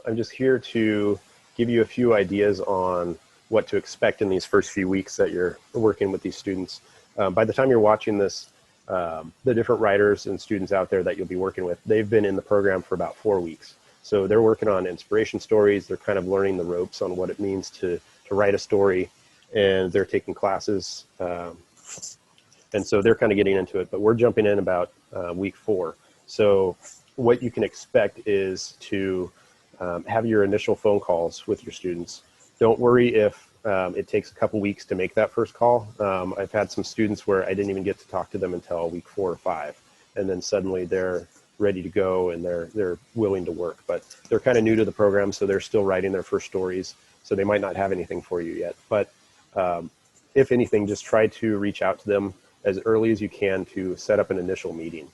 I'm just here to give you a few ideas on what to expect in these first few weeks that you're working with these students. By the time you're watching this, the different writers and students out there that you'll be working with, they've been in the program for about 4 weeks. So they're working on inspiration stories. They're kind of learning the ropes on what it means to write a story, and they're taking classes. And so they're kind of getting into it, but we're jumping in about week 4. So what you can expect is to have your initial phone calls with your students. Don't worry if it takes a couple weeks to make that first call. I've had some students where I didn't even get to talk to them until week 4 or 5, and then suddenly they're ready to go and they're willing to work. But they're kind of new to the program, so they're still writing their first stories, so they might not have anything for you yet. But if anything, just try to reach out to them as early as you can to set up an initial meeting.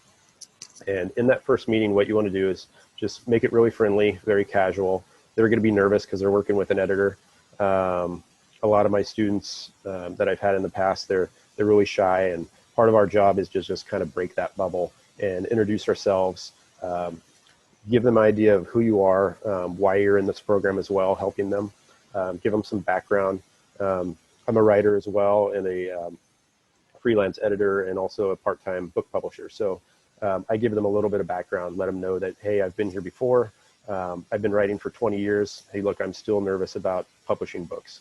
And in that first meeting, what you want to do is just make it really friendly, very casual. They're going to be nervous because they're working with an editor. A lot of my students that I've had in the past, they're really shy, and part of our job is just kind of break that bubble and introduce ourselves, give them an idea of who you are, why you're in this program as well, helping them, give them some background. I'm a writer as well, and a freelance editor, and also a part-time book publisher. So I give them a little bit of background, let them know that, hey, I've been here before. I've been writing for 20 years. Hey, look, I'm still nervous about publishing books.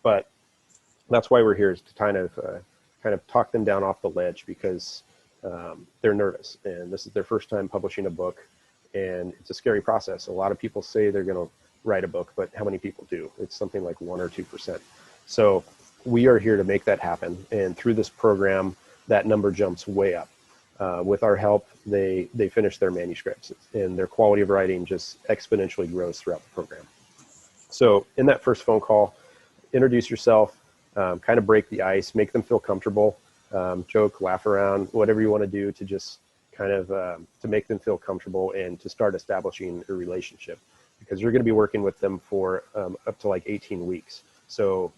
But that's why we're here, is to kind of talk them down off the ledge, because they're nervous, and this is their first time publishing a book, and it's a scary process. A lot of people say they're going to write a book, but how many people do? It's something like 1 or 2%. So we are here to make that happen, and through this program, that number jumps way up. With our help, they finish their manuscripts, and their quality of writing just exponentially grows throughout the program. So in that first phone call, introduce yourself, kind of break the ice, make them feel comfortable, joke, laugh around, whatever you want to do to just kind of to make them feel comfortable and to start establishing a relationship, because you're going to be working with them for up to like 18 weeks. So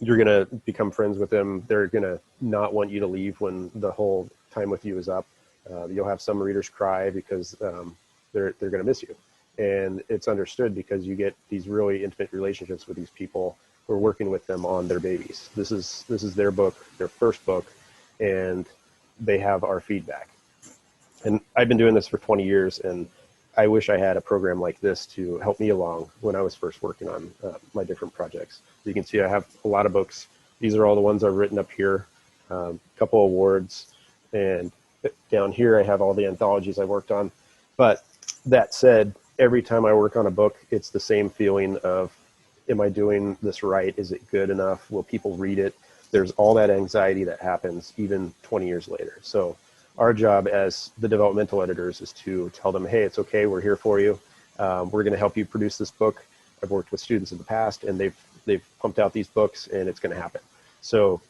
you're going to become friends with them. They're going to not want you to leave when the whole time with you is up. You'll have some readers cry because they're going to miss you. And it's understood, because you get these really intimate relationships with these people who are working with them on their babies. This is their book, their first book, and they have our feedback. And I've been doing this for 20 years, and I wish I had a program like this to help me along when I was first working on my different projects. You can see I have a lot of books. These are all the ones I've written up here, a couple awards, and down here I have all the anthologies I worked on. But that said, every time I work on a book, it's the same feeling of, am I doing this right? Is it good enough? Will people read it? There's all that anxiety that happens even 20 years later. So our job as the developmental editors is to tell them, hey, it's okay, we're here for you. We're going to help you produce this book. I've worked with students in the past, and they've pumped out these books, and it's going to happen. So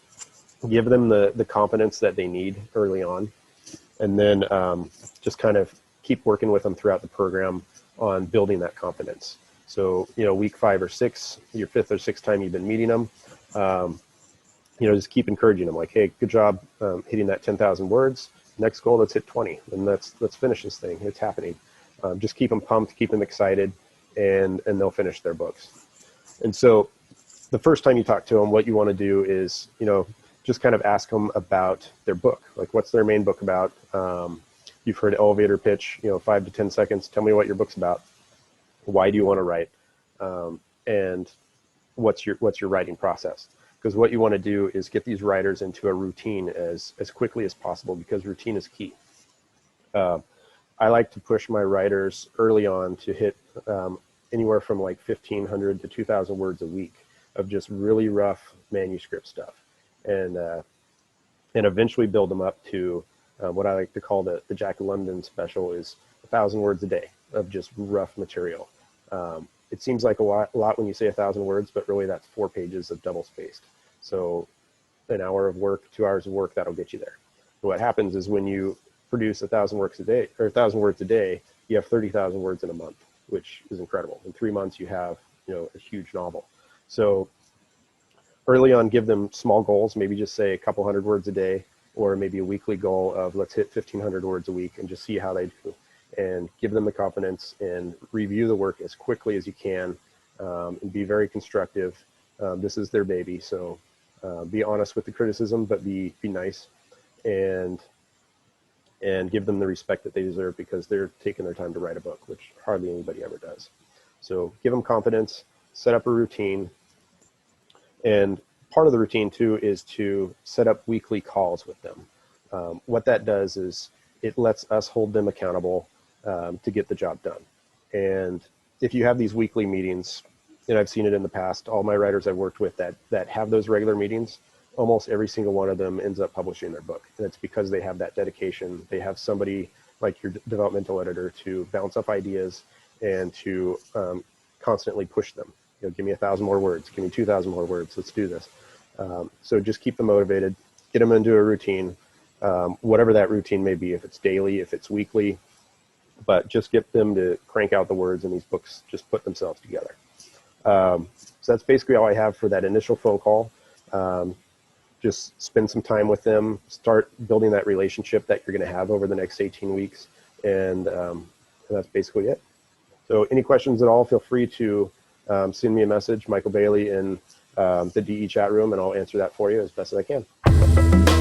give them the confidence that they need early on, and then just kind of keep working with them throughout the program on building that confidence. So, week 5 or 6, your 5th or 6th time you've been meeting them, just keep encouraging them, like, hey, good job hitting that 10,000 words. Next goal, let's hit 20, and let's finish this thing. It's happening. Just keep them pumped, keep them excited, and they'll finish their books. And so the first time you talk to them, what you want to do is, just kind of ask them about their book. Like, what's their main book about? You've heard elevator pitch, 5 to 10 seconds. Tell me what your book's about. Why do you want to write? And what's your writing process? Because what you want to do is get these writers into a routine as quickly as possible, because routine is key. I like to push my writers early on to hit anywhere from like 1,500 to 2,000 words a week of just really rough manuscript stuff, and eventually build them up to what I like to call the Jack London special, is 1,000 words a day of just rough material. It seems like a lot when you say 1,000 words, but really that's 4 pages of double spaced. So an hour of work, 2 hours of work, that'll get you there. And what happens is when you produce 1,000 words a day, or 1,000 words a day, you have 30,000 words in a month, which is incredible. In 3 months, you have a huge novel. So early on, give them small goals. Maybe just say a couple hundred words a day, or maybe a weekly goal of let's hit 1,500 words a week, and just see how they do. and give them the confidence and review the work as quickly as you can, and be very constructive. This is their baby, so be honest with the criticism, but be nice, and give them the respect that they deserve, because they're taking their time to write a book, which hardly anybody ever does. So give them confidence, set up a routine, and part of the routine too is to set up weekly calls with them. What that does is it lets us hold them accountable to get the job done. And if you have these weekly meetings, and I've seen it in the past, all my writers I've worked with that have those regular meetings, almost every single one of them ends up publishing their book. And it's because they have that dedication. They have somebody like your developmental editor to bounce up ideas and to constantly push them. You know, give me 1,000 more words, give me 2,000 more words, let's do this. So just keep them motivated, get them into a routine, whatever that routine may be, if it's daily, if it's weekly, but just get them to crank out the words, and these books just put themselves together. So that's basically all I have for that initial phone call. Just spend some time with them, start building that relationship that you're going to have over the next 18 weeks. And that's basically it. So any questions at all, feel free to send me a message, Michael Bailey, in the DE chat room, and I'll answer that for you as best as I can.